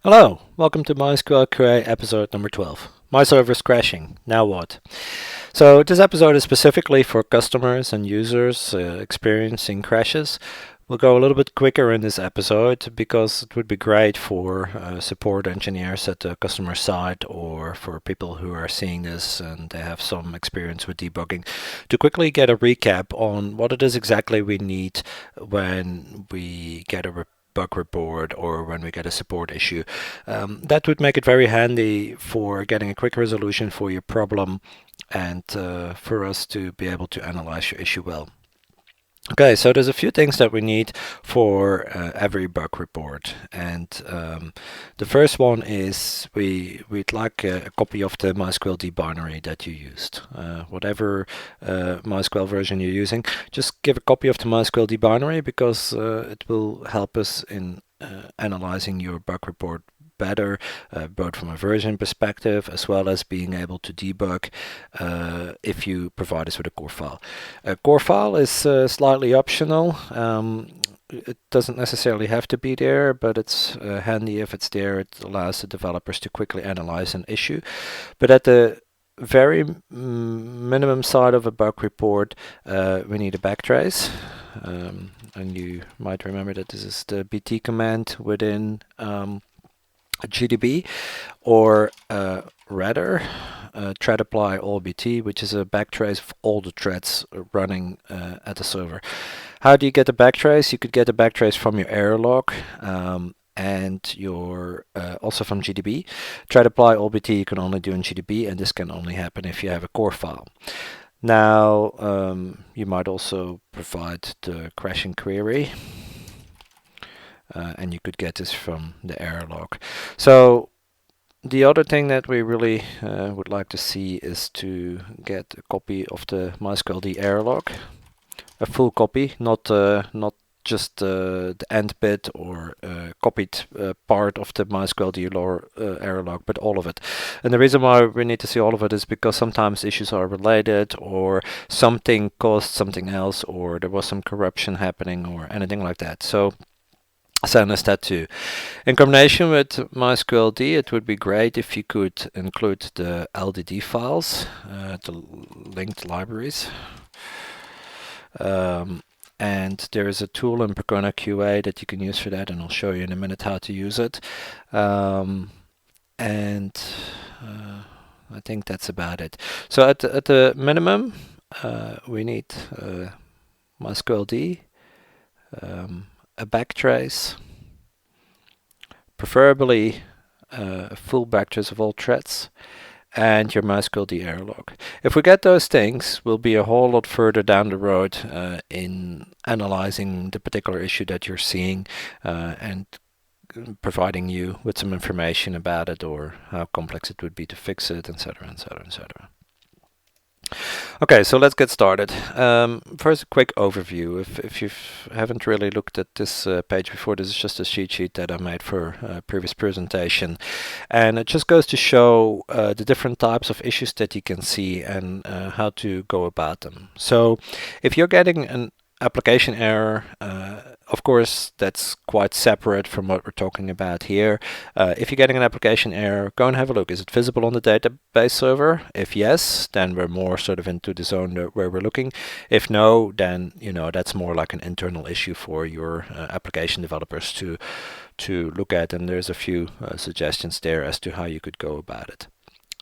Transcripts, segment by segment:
Hello, welcome to MySQL QA episode number 12. My server is crashing, now what? So this episode is specifically for customers and users experiencing crashes. We'll go a little bit quicker in this episode because it would be great for support engineers at the customer side or for people who are seeing this and they have some experience with debugging to quickly get a recap on what it is exactly we need when we get a bug report or when we get a support issue. That would make it very handy for getting a quick resolution for your problem and for us to be able to analyze your issue well. Okay, so there's a few things that we need for every bug report, and the first one is we'd like a copy of the MySQL binary that you used. Whatever MySQL version you're using, just give a copy of the MySQL binary because it will help us in analyzing your bug report better, both from a version perspective as well as being able to debug if you provide us with a core file. A core file is slightly optional. It doesn't necessarily have to be there, but it's handy if it's there. It allows the developers to quickly analyze an issue. But at the very minimum side of a bug report, we need a backtrace. And you might remember that this is the BT command within GDB, or rather thread apply all BT, which is a backtrace of all the threads running at the server. How do you get the backtrace? You could get the backtrace from your error log and your also from GDB. Thread apply all BT you can only do in GDB, and this can only happen if you have a core file. Now you might also provide the crashing query. And you could get this from the error log. So the other thing that we really would like to see is to get a copy of the MySQL error log, a full copy, not just the end bit or copied part of the MySQL error log, but all of it. And the reason why we need to see all of it is because sometimes issues are related, or something caused something else, or there was some corruption happening, or anything like that. So send us that too. In combination with MySQL, it would be great if you could include the LDD files, the linked libraries. And there is a tool in Percona QA that you can use for that, and I'll show you in a minute how to use it. I think that's about it. So at the minimum, we need MySQL, a backtrace, preferably a full backtrace of all threads, and your MySQL error log. If we get those things, we'll be a whole lot further down the road in analyzing the particular issue that you're seeing and providing you with some information about it, or how complex it would be to fix it, etc., etc., etc. Okay, so let's get started. First, a quick overview. If you haven't really looked at this page before, this is just a cheat sheet that I made for a previous presentation. And it just goes to show the different types of issues that you can see and how to go about them. So if you're getting an application error, of course, that's quite separate from what we're talking about here. If you're getting an application error, go and have a look. Is it visible on the database server? If yes, then we're more sort of into the zone where we're looking. If no, then that's more like an internal issue for your application developers to look at. And there's a few suggestions there as to how you could go about it.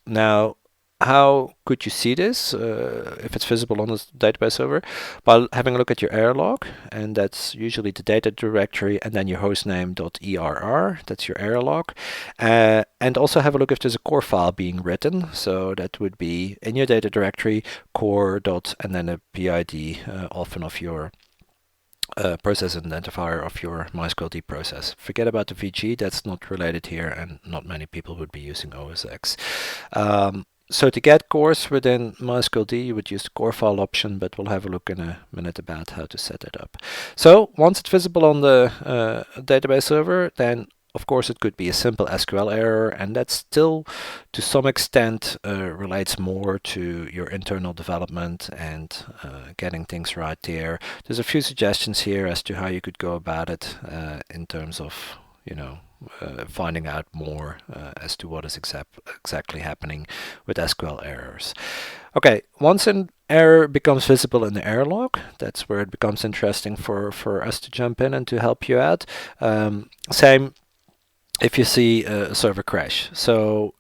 Now, how could you see this if it's visible on the database server? By having a look at your error log, and that's usually the data directory and then your hostname.err, that's your error log. And also have a look if there's a core file being written. So that would be in your data directory, core dot, and then a PID, often of your process identifier of your MySQL process. Forget about the VG, that's not related here, and not many people would be using OSX. So to get cores within MySQL, you would use the core file option, but we'll have a look in a minute about how to set it up. So once it's visible on the database server, then of course it could be a simple SQL error, and that still to some extent relates more to your internal development and getting things right there. There's a few suggestions here as to how you could go about it in terms of finding out more as to what is exactly happening with SQL errors. Okay, once an error becomes visible in the error log, that's where it becomes interesting for us to jump in and to help you out. Same if you see a server crash. So,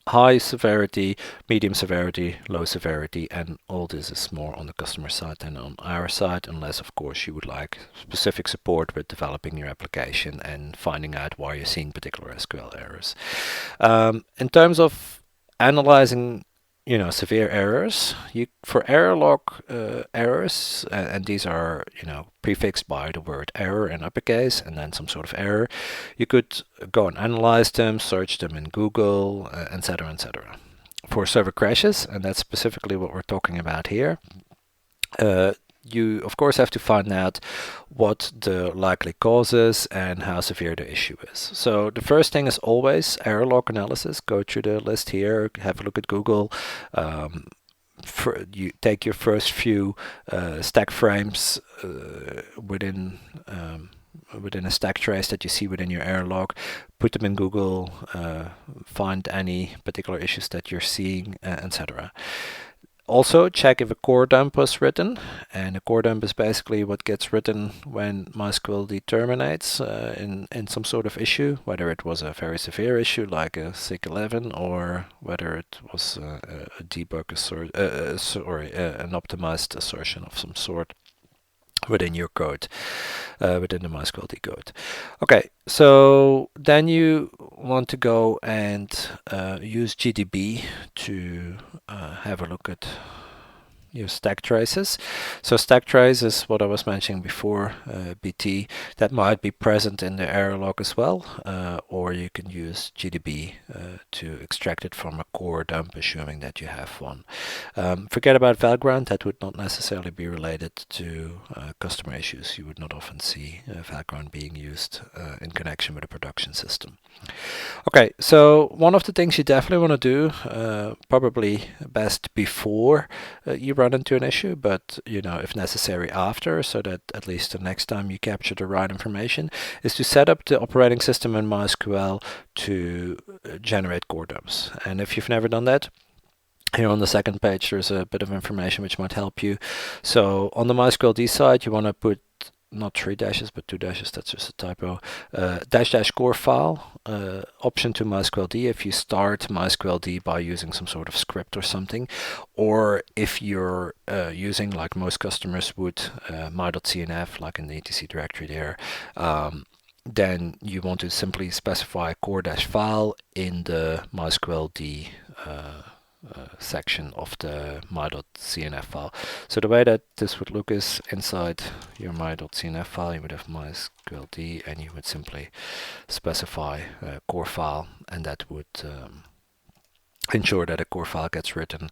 high severity, medium severity, low severity, and all this is more on the customer side than on our side, unless of course you would like specific support with developing your application and finding out why you're seeing particular SQL errors. In terms of analyzing severe errors, for error log errors, and these are prefixed by the word error in uppercase and then some sort of error, you could go and analyze them, search them in Google, etc., etc. For server crashes, and that's specifically what we're talking about here, you of course have to find out what the likely cause is and how severe the issue is. So the first thing is always error log analysis. Go through the list here, have a look at Google. You take your first few stack frames within a stack trace that you see within your error log, put them in Google, find any particular issues that you're seeing, etc. Also check if a core dump was written, and a core dump is basically what gets written when MySQL terminates in some sort of issue, whether it was a very severe issue like a SIG11 or whether it was a debug an optimized assertion of some sort within your code, within the MySQL code. Okay, so then you want to go and use GDB to have a look at your stack traces. So stack trace is what I was mentioning before, BT, that might be present in the error log as well, or you can use GDB to extract it from a core dump, assuming that you have one. Forget about Valgrind, that would not necessarily be related to customer issues. You would not often see Valgrind being used in connection with a production system. Okay, so one of the things you definitely want to do, probably best before you run into an issue, but if necessary after, so that at least the next time you capture the right information, is to set up the operating system in MySQL to generate core dumps. And if you've never done that, here on the second page there's a bit of information which might help you. So on the MySQL side, you want to put not 3 dashes but 2 dashes, that's just a typo, -- core file, option to MySQL if you start MySQL by using some sort of script or something, or if you're using, like most customers would, my.cnf, like in the etc directory there, then you want to simply specify core-file in the MySQL section of the my.cnf file. So the way that this would look is inside your my.cnf file you would have MySQL and you would simply specify core file, and that would ensure that a core file gets written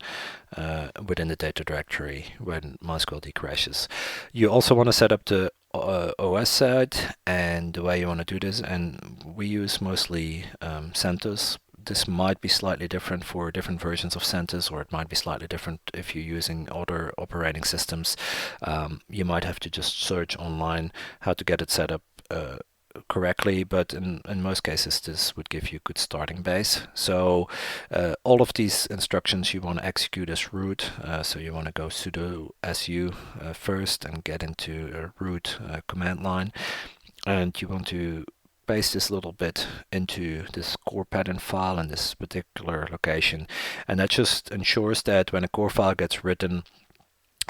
within the data directory when MySQL crashes. You also want to set up the OS side, and the way you want to do this, and we use mostly CentOS. This might be slightly different for different versions of CentOS, or it might be slightly different if you're using other operating systems. You might have to just search online how to get it set up correctly, but in most cases this would give you a good starting base. So all of these instructions you want to execute as root, so you want to go sudo su first and get into a root command line, and you want to paste this little bit into this core pattern file in this particular location, and that just ensures that when a core file gets written,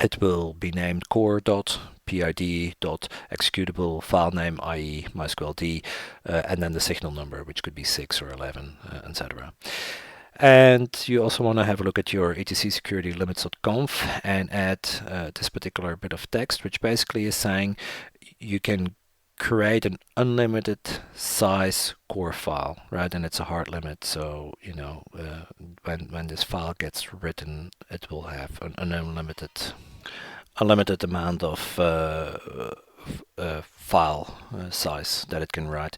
it will be named core.pid.executable file name, i.e. MySQL and then the signal number, which could be 6 or 11, etc. And you also want to have a look at your etc security limits.conf and add this particular bit of text, which basically is saying you can create an unlimited size core file, right? And it's a hard limit, so when this file gets written, it will have an unlimited amount of file size that it can write.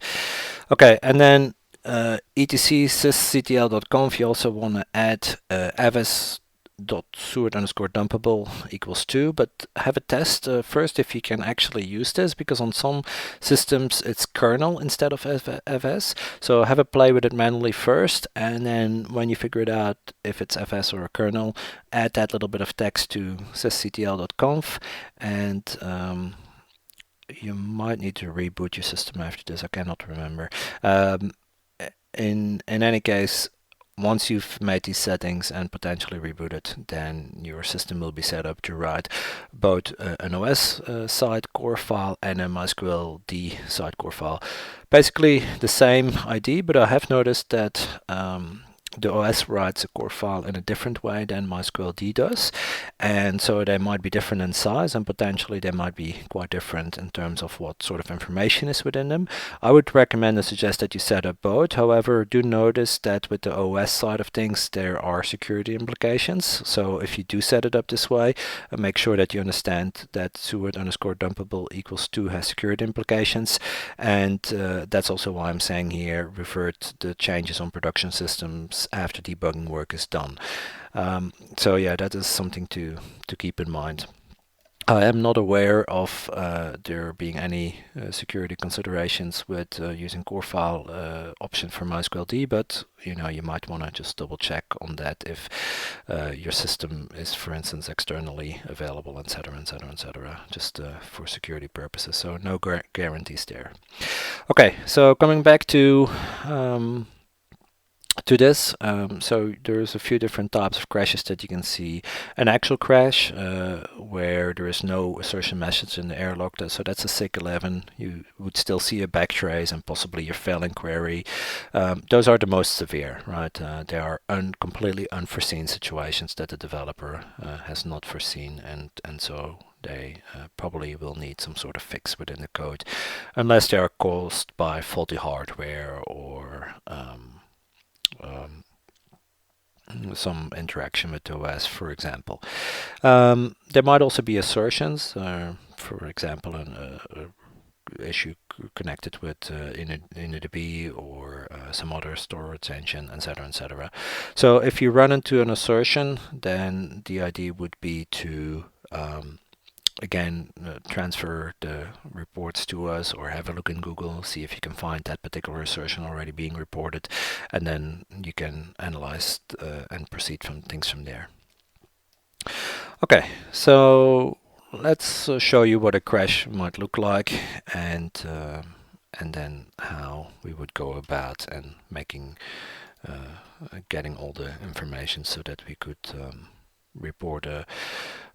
Okay, and then etc sysctl.conf, you also want to add avis dot Seward underscore dumpable equals 2, but have a test first if you can actually use this, because on some systems it's kernel instead of FS. So have a play with it manually first, and then when you figure it out if it's FS or a kernel, add that little bit of text to sysctl.conf, and you might need to reboot your system after this. I cannot remember. In any case, once you've made these settings and potentially rebooted, then your system will be set up to write both an OS side core file and a MySQL D side core file. Basically the same ID, but I have noticed that the OS writes a core file in a different way than MySQL D does, and so they might be different in size, and potentially they might be quite different in terms of what sort of information is within them. I would recommend and suggest that you set up both. However, do notice that with the OS side of things there are security implications, so if you do set it up this way, make sure that you understand that Seward underscore dumpable equals 2 has security implications, and that's also why I'm saying here revert the changes on production systems after debugging work is done. So yeah, that is something to keep in mind. I am not aware of there being any security considerations with using core file option for MySQL D, but you might want to just double check on that if your system is, for instance, externally available, etc., etc., etc., just for security purposes. So no guarantees there. Okay, so coming back to this, so there's a few different types of crashes that you can see. An actual crash where there is no assertion message in the error log, so that's a SIG11. You would still see a backtrace and possibly your failing query. Those are the most severe, right? They are completely unforeseen situations that the developer has not foreseen, and so they probably will need some sort of fix within the code, unless they are caused by faulty hardware or some interaction with OS, for example. There might also be assertions, for example, an issue connected with InnoDB or some other storage engine, etc., etc. So if you run into an assertion, then the idea would be to again, transfer the reports to us, or have a look in Google, see if you can find that particular assertion already being reported, and then you can analyze and proceed from things from there. Okay, so let's show you what a crash might look like, and then how we would go about and making getting all the information so that we could report a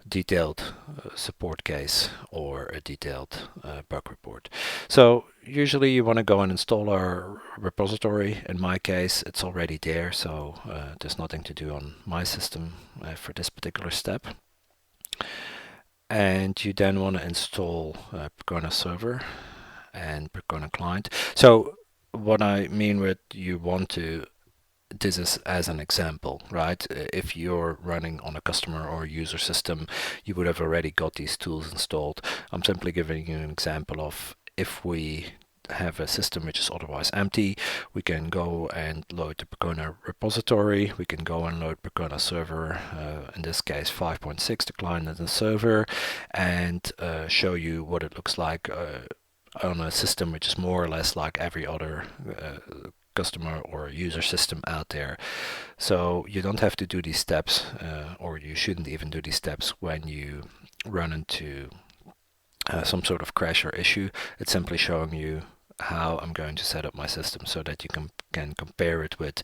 detailed support case or a detailed bug report. So usually you want to go and install our repository. In my case, it's already there, so there's nothing to do on my system for this particular step. And you then want to install Percona Server and Percona Client. So what I mean with you want to, this is as an example, right? If you're running on a customer or user system, you would have already got these tools installed. I'm simply giving you an example of if we have a system which is otherwise empty, we can go and load the Percona repository, we can go and load Percona Server, in this case 5.6, the client and the server, and show you what it looks like on a system which is more or less like every other customer or user system out there. So you don't have to do these steps, or you shouldn't even do these steps when you run into some sort of crash or issue. It's simply showing you how I'm going to set up my system so that you can compare it with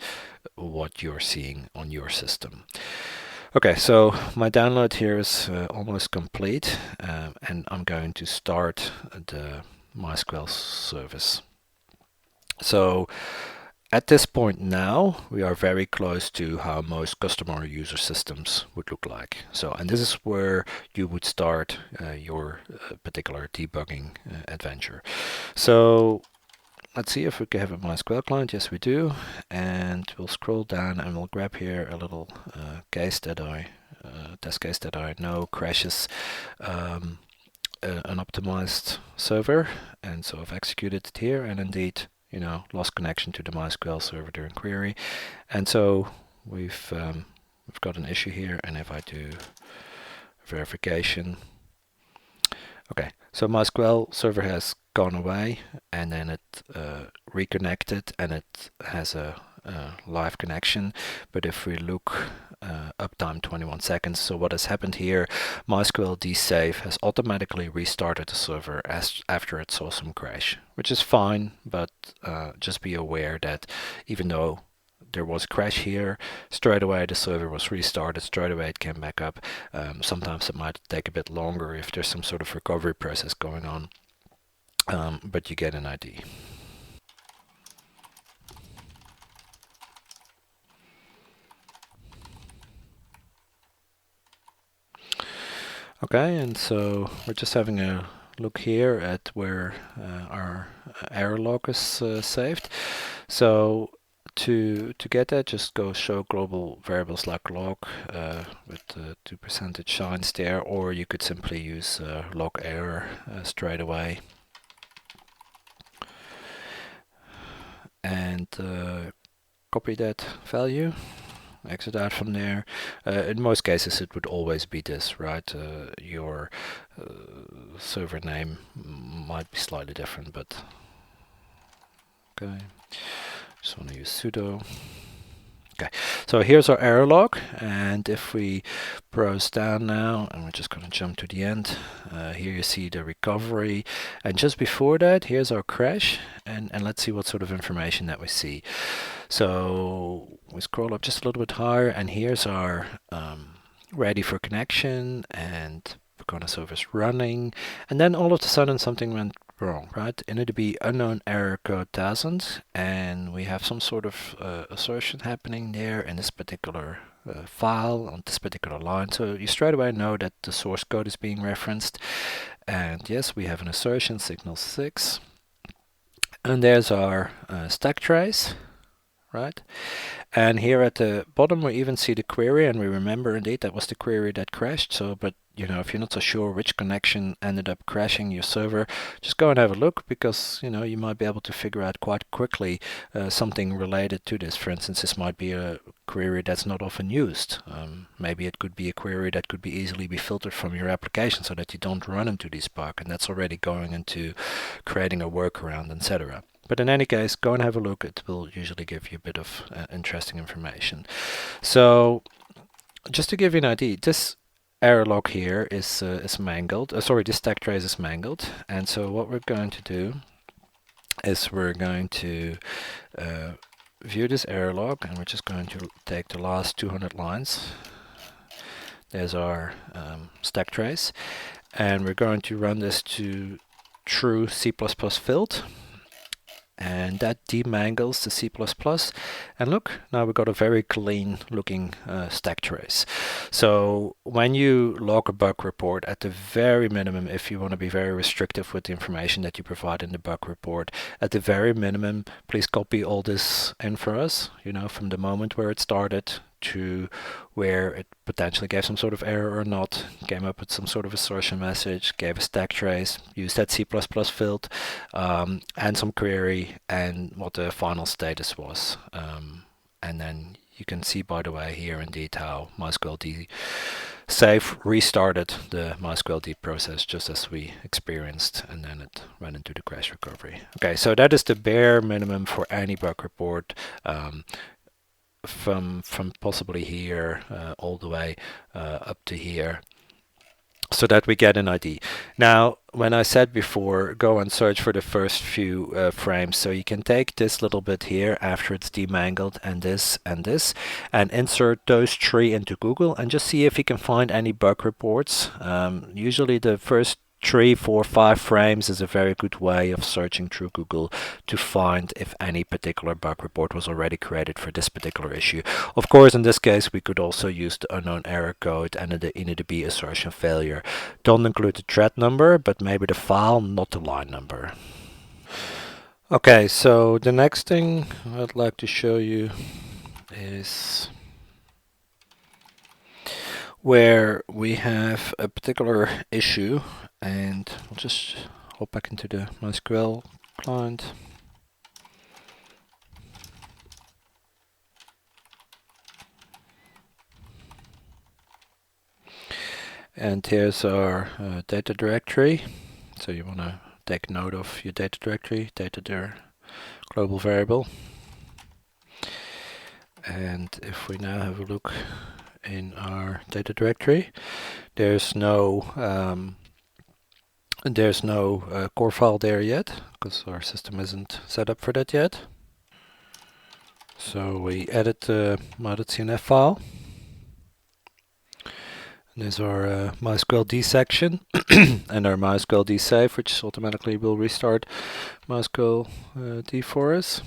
what you're seeing on your system. Okay, so my download here is almost complete, and I'm going to start the MySQL service. So at this point now, we are very close to how most customer or user systems would look like. So, and this is where you would start your particular debugging adventure. So let's see if we can have a MySQL client. Yes, we do. And we'll scroll down and we'll grab here a little case that test case that I know crashes an optimized server. And so I've executed it here, and indeed, lost connection to the MySQL server during query, and so we've we've got an issue here, and if I do verification, okay, so MySQL server has gone away, and then it reconnected, and it has a live connection. But if we look uptime 21 seconds, so what has happened here, MySQL dsave has automatically restarted the server after it saw some crash, which is fine, but just be aware that even though there was a crash here, straight away the server was restarted, straight away it came back up. Sometimes it might take a bit longer if there's some sort of recovery process going on, but you get an ID. Okay, and so we're just having a look here at where our error log is saved. So to get that, just go show global variables like log with the 2% shines there, or you could simply use log error straight away. And copy that value, exit out from there. In most cases it would always be this, right? Your server name might be slightly different, but okay. Just want to use sudo. Okay, so here's our error log, and if we browse down now, and we're just going to jump to the end, here you see the recovery, and just before that, here's our crash, and let's see what sort of information that we see. So we scroll up just a little bit higher, and here's our ready for connection, and Percona Server is running, and then all of a sudden something went wrong, right? InnoDB unknown error code 1000, and we have some sort of assertion happening there in this particular file on this particular line. So you straight away know that the source code is being referenced, and yes, we have an assertion signal 6, and there's our stack trace, right? And here at the bottom we even see the query, and we remember indeed that was the query that crashed. So, but you know, if you're not so sure which connection ended up crashing your server, just go and have a look, because you know, you might be able to figure out quite quickly something related to this. For instance, this might be a query that's not often used. Maybe it could be a query that could be easily be filtered from your application so that you don't run into this bug, and that's already going into creating a workaround, etc. But in any case, go and have a look. It will usually give you a bit of interesting information. So just to give you an idea, this error log here is mangled. Sorry, this stack trace is mangled. And so what we're going to do is we're going to view this error log, and we're just going to take the last 200 lines. There's our stack trace, and we're going to run this to true C++ filled. And that demangles the C++, and look, now we've got a very clean looking stack trace. So when you log a bug report, at the very minimum, if you want to be very restrictive with the information that you provide in the bug report, at the very minimum, please copy all this in for us, you know, from the moment where it started to where it potentially gave some sort of error or not, came up with some sort of assertion message, gave a stack trace, used that C++ field, and some query, and what the final status was. And then you can see, by the way, here indeed how MySQL D save restarted the MySQL D process just as we experienced, and then it ran into the crash recovery. Okay, so that is the bare minimum for any bug report. From possibly here all the way up to here, so that we get an ID. Now, when I said before, go and search for the first few frames, so you can take this little bit here after it's demangled, and this, and insert those three into Google, and just see if you can find any bug reports. Usually the first 3, 4, 5 frames is a very good way of searching through Google to find if any particular bug report was already created for this particular issue. Of course, in this case, we could also use the unknown error code and the InnoDB assertion failure. Don't include the thread number, but maybe the file, not the line number. Okay, so the next thing I'd like to show you is where we have a particular issue, and we'll just hop back into the MySQL client. And here's our data directory. So you want to take note of your data directory, data dir global variable. And if we now have a look in our data directory, there's no core file there yet, because our system isn't set up for that yet. So we added the my.cnf file. There's our MySQL D section and our MySQL D save, which automatically will restart MySQL D for us.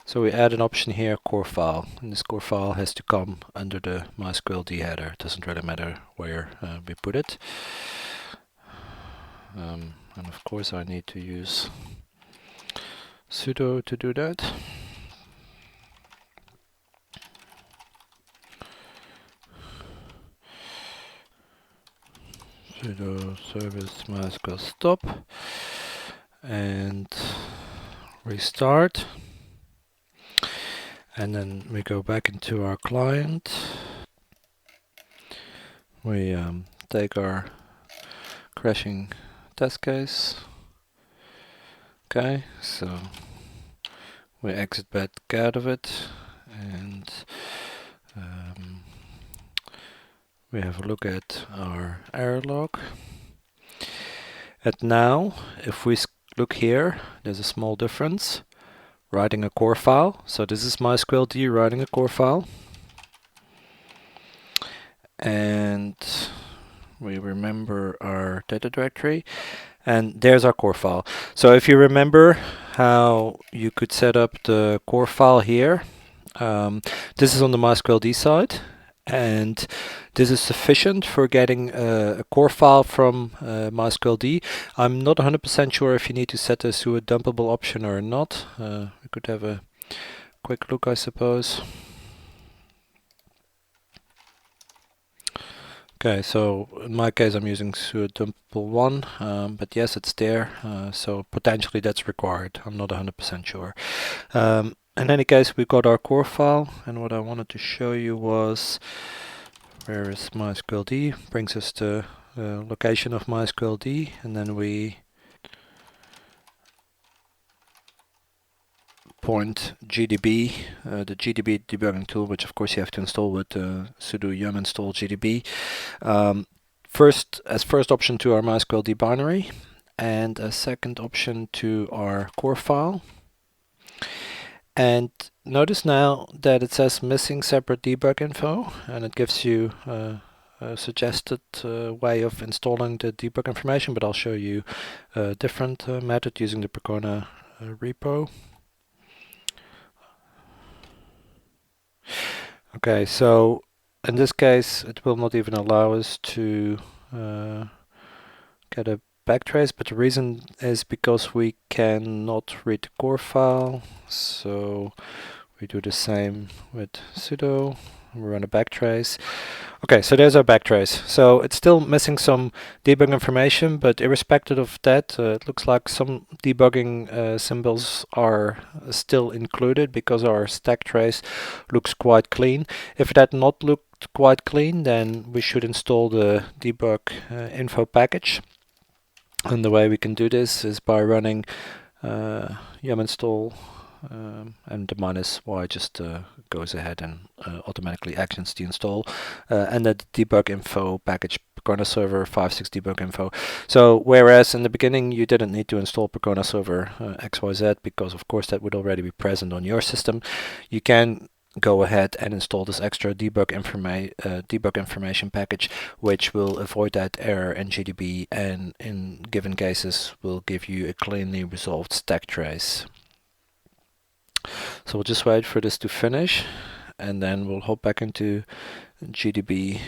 So we add an option here, core file, and this core file has to come under the MySQL D header. It doesn't really matter where we put it. And of course I need to use sudo to do that. Sudo service MySQL stop and restart. And then we go back into our client. We take our crashing test case. Okay, so we exit back out of it and we have a look at our error log. And now, if we look here, there's a small difference. Writing a core file. So this is MySQL D writing a core file. And we remember our data directory. And there's our core file. So if you remember how you could set up the core file here, this is on the MySQL D side. And this is sufficient for getting a core file from MySQL D. I'm not 100% sure if you need to set this to a dumpable option or not. We could have a quick look, I suppose. Okay, so in my case I'm using sudo dumpable 1, but yes, it's there, so potentially that's required. I'm not 100% sure. In any case, we got our core file, and what I wanted to show you was where is MySQL D. Brings us to the location of MySQL D, and then we point GDB, the GDB debugging tool, which of course you have to install with sudo yum install GDB. First option to our MySQL D binary, and a second option to our core file. And notice now that it says missing separate debug info, and it gives you a suggested way of installing the debug information, but I'll show you a different method using the Percona repo. Okay, so in this case it will not even allow us to get a backtrace, but the reason is because we cannot read the core file. So we do the same with sudo. We run a backtrace. Okay, so there's our backtrace. So it's still missing some debug information, but irrespective of that, it looks like some debugging symbols are still included because our stack trace looks quite clean. If it had not looked quite clean, then we should install the debug info package. And the way we can do this is by running yum install and the -y just goes ahead and automatically actions the install, and the debug info package Percona Server 5.6 debug info. So whereas in the beginning you didn't need to install Percona Server XYZ because of course that would already be present on your system, you can go ahead and install this extra debug information package, which will avoid that error in GDB and in given cases will give you a cleanly resolved stack trace. So we'll just wait for this to finish, and then we'll hop back into GDB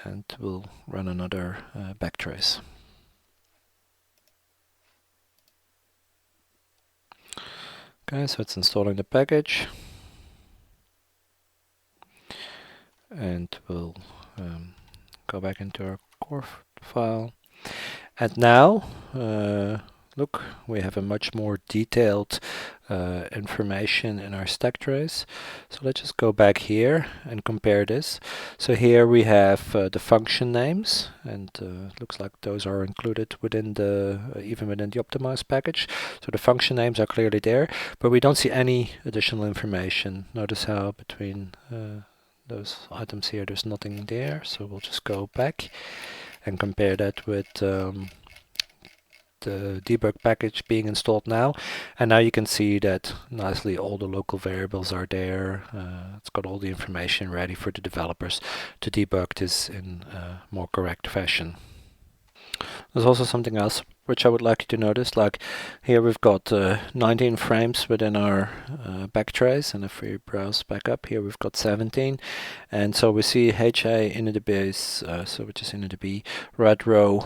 and we'll run another backtrace. Okay, so it's installing the package, and we'll go back into our core file. And now look, we have a much more detailed information in our stack trace. So let's just go back here and compare this. So here we have the function names, and it looks like those are included within the even within the optimized package. So the function names are clearly there, but we don't see any additional information. Notice how between those items here there's nothing there. So we'll just go back and compare that with the debug package being installed now, and now you can see that nicely all the local variables are there. It's got all the information ready for the developers to debug this in a more correct fashion. There's also something else which I would like you to notice, like here we've got 19 frames within our backtrace, and if we browse back up here we've got 17, and so we see HA in the base, so which is in the B, red row,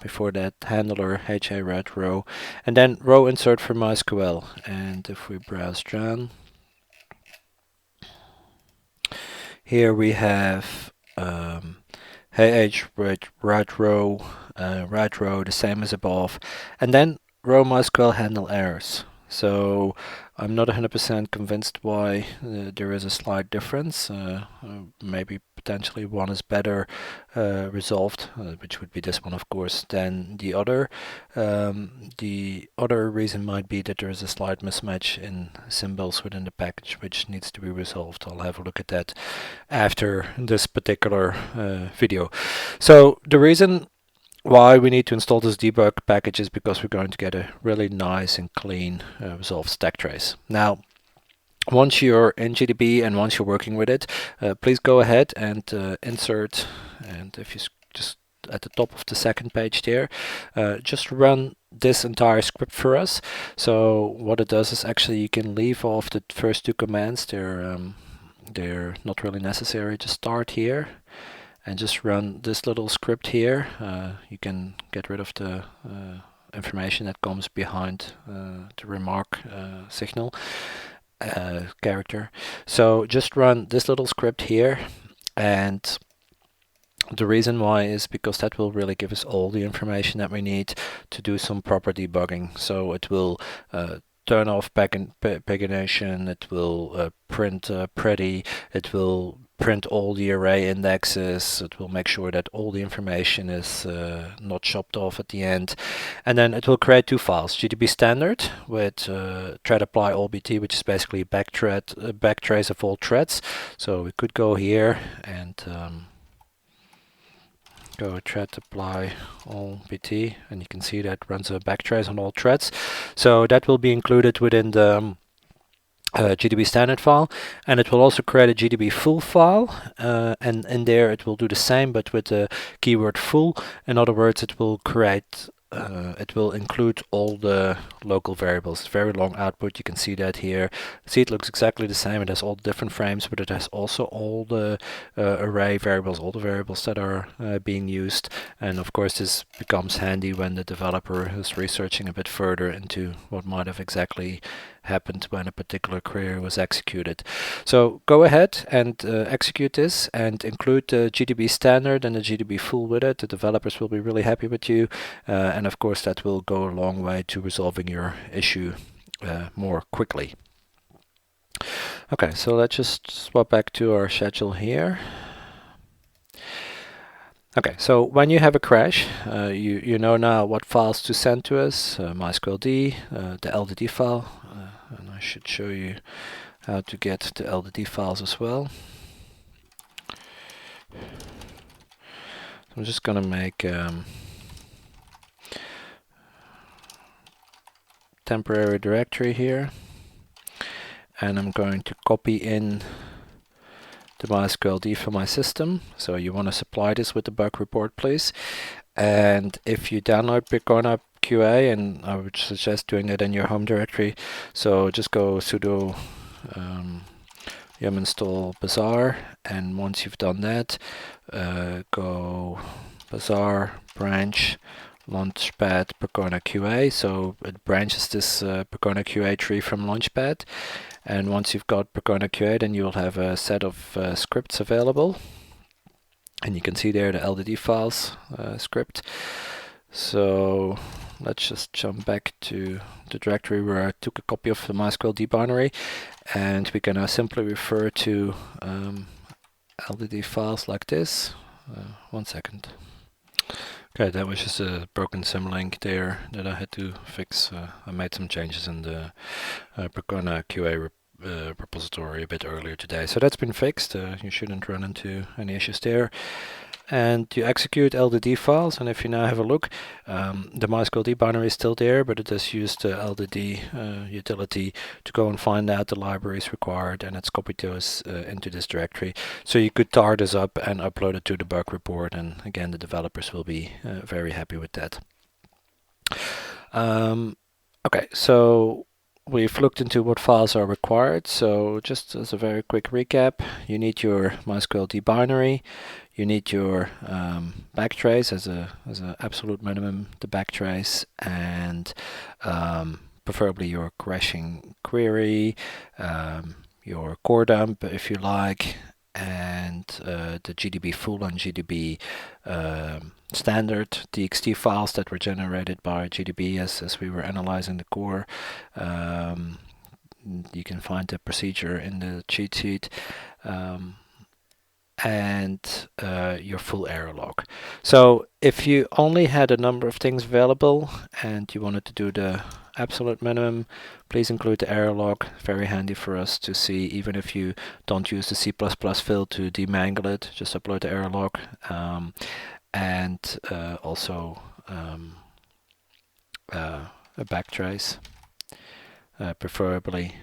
before that handler HA red row, and then row insert for MySQL, and if we browse down, here we have HH right row, the same as above, and then row MySQL handle errors. So I'm not 100% convinced why there is a slight difference. Maybe potentially one is better resolved, which would be this one, of course, than the other. The other reason might be that there is a slight mismatch in symbols within the package, which needs to be resolved. I'll have a look at that after this particular video. So the reason why we need to install this debug package is because we're going to get a really nice and clean resolved stack trace. Now, once you're in GDB and once you're working with it, please go ahead and insert, and if you just at the top of the second page there, just run this entire script for us. So what it does is actually you can leave off the first two commands. They're not really necessary. Just start here and just run this little script here. You can get rid of the information that comes behind the remark signal character. So just run this little script here, and the reason why is because that will really give us all the information that we need to do some proper debugging. So it will turn off pagination, it will print pretty, it will print all the array indexes, it will make sure that all the information is not chopped off at the end, and then it will create two files: GDB standard with thread apply all BT, which is basically backtrace of all threads. So we could go here and go thread apply all BT, and you can see that runs a backtrace on all threads. So that will be included within the GDB standard file, and it will also create a GDB full file, and in there it will do the same but with the keyword full. In other words, it will create it will include all the local variables. Very long output, you can see that here. See, it looks exactly the same. It has all the different frames, but it has also all the array variables, all the variables that are being used. And of course this becomes handy when the developer is researching a bit further into what might have exactly happened when a particular query was executed. So go ahead and execute this and include the GDB standard and the GDB full with it. The developers will be really happy with you, and of course that will go a long way to resolving your issue more quickly. Okay, so let's just swap back to our schedule here. Okay, so when you have a crash, you know now what files to send to us, MySQL D, the LDD file, and I should show you how to get the LDD files as well. So I'm just going to make temporary directory here, and I'm going to copy in the MySQL D for my system. So you want to supply this with the bug report, please. And if you download Percona QA, and I would suggest doing that in your home directory, so just go sudo yum install bazaar, and once you've done that, go bazaar branch launchpad Percona QA. So it branches this Percona QA tree from launchpad, and once you've got Percona QA, then you'll have a set of scripts available, and you can see there the LDD files script. So let's just jump back to the directory where I took a copy of the MySQL debinary, and we can now simply refer to LDD files like this. 1 second. Okay, that was just a broken symlink there that I had to fix. I made some changes in the Percona QA repository a bit earlier today, so that's been fixed. You shouldn't run into any issues there. And you execute LDD files, and if you now have a look, the MySQL debinary is still there, but it does use the LDD utility to go and find out the libraries required, and it's copied those into this directory. So you could tar this up and upload it to the bug report, and again, the developers will be very happy with that. Okay, so we've looked into what files are required. So just as a very quick recap, you need your MySQL debinary, you need your backtrace as a absolute minimum, the backtrace, and preferably your crashing query, your core dump if you like, and the GDB full and GDB standard txt files that were generated by GDB as we were analyzing the core. You can find the procedure in the cheat sheet. And your full error log. So if you only had a number of things available and you wanted to do the absolute minimum, please include the error log. Very handy for us to see, even if you don't use the C++ fill to demangle it, just upload the error log. And also a backtrace, preferably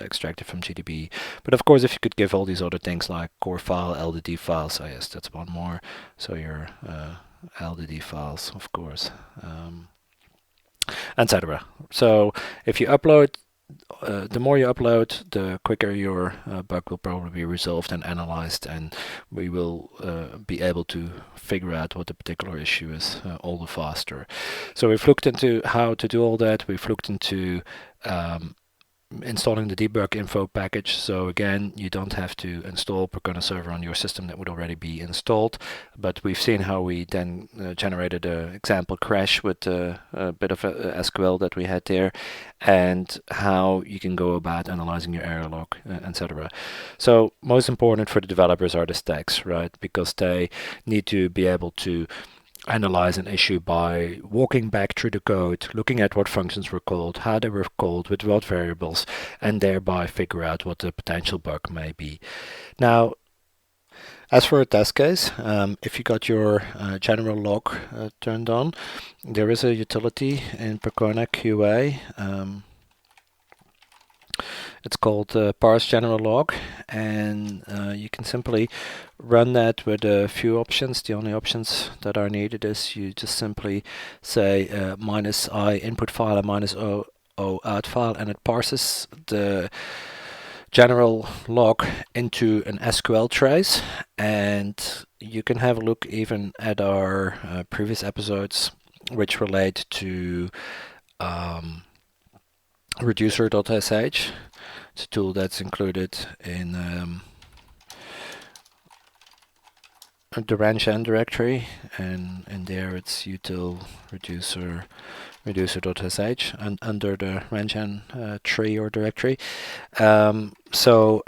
extracted from GDB. But of course, if you could give all these other things like core file, LDD files, oh yes, that's one more. So your LDD files, of course, etc. So if you upload, the more you upload, the quicker your bug will probably be resolved and analyzed, and we will be able to figure out what the particular issue is all the faster. So we've looked into how to do all that. We've looked into installing the debug info package. So again, you don't have to install Percona Server on your system, that would already be installed, but we've seen how we then generated an example crash with a bit of SQL that we had there, and how you can go about analyzing your error log, etc. So most important for the developers are the stacks, right? Because they need to be able to analyze an issue by walking back through the code, looking at what functions were called, how they were called, with what variables, and thereby figure out what the potential bug may be. Now, as for a test case, if you got your general log turned on, there is a utility in Percona QA. It's called Parse General Log, and you can simply run that with a few options. The only options that are needed is you just simply say -i input file and -o out file, and it parses the general log into an SQL trace. And you can have a look even at our previous episodes which relate to reducer.sh. It's a tool that's included in the ranchen directory, and in there it's util reducer.sh, and under the ranchen tree or directory.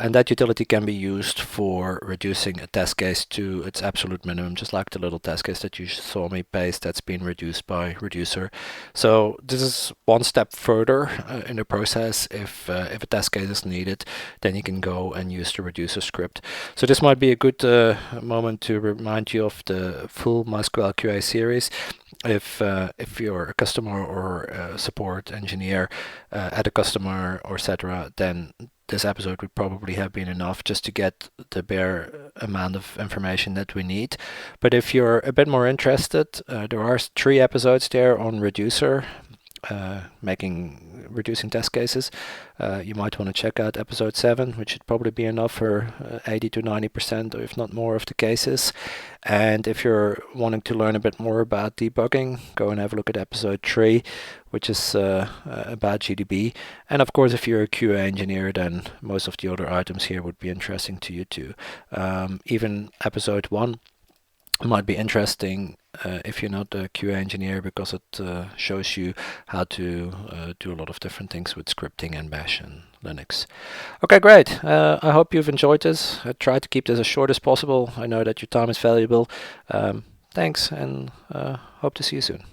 And that utility can be used for reducing a test case to its absolute minimum, just like the little test case that you saw me paste that's been reduced by reducer. So this is one step further in the process. If a test case is needed, then you can go and use the reducer script. So this might be a good moment to remind you of the full MySQL QA series. If you're a customer or a support engineer at a customer or etc., then this episode would probably have been enough just to get the bare amount of information that we need. But if you're a bit more interested, there are 3 episodes there on reducer, reducing test cases. You might want to check out episode 7, which should probably be enough for 80 to 90% or if not more of the cases. And if you're wanting to learn a bit more about debugging, go and have a look at episode 3, which is about GDB. And of course, if you're a QA engineer, then most of the other items here would be interesting to you too. Even episode 1 might be interesting if you're not a QA engineer, because it shows you how to do a lot of different things with scripting and Bash and Linux. Okay, great. I hope you've enjoyed this. I tried to keep this as short as possible. I know that your time is valuable. Thanks, and hope to see you soon.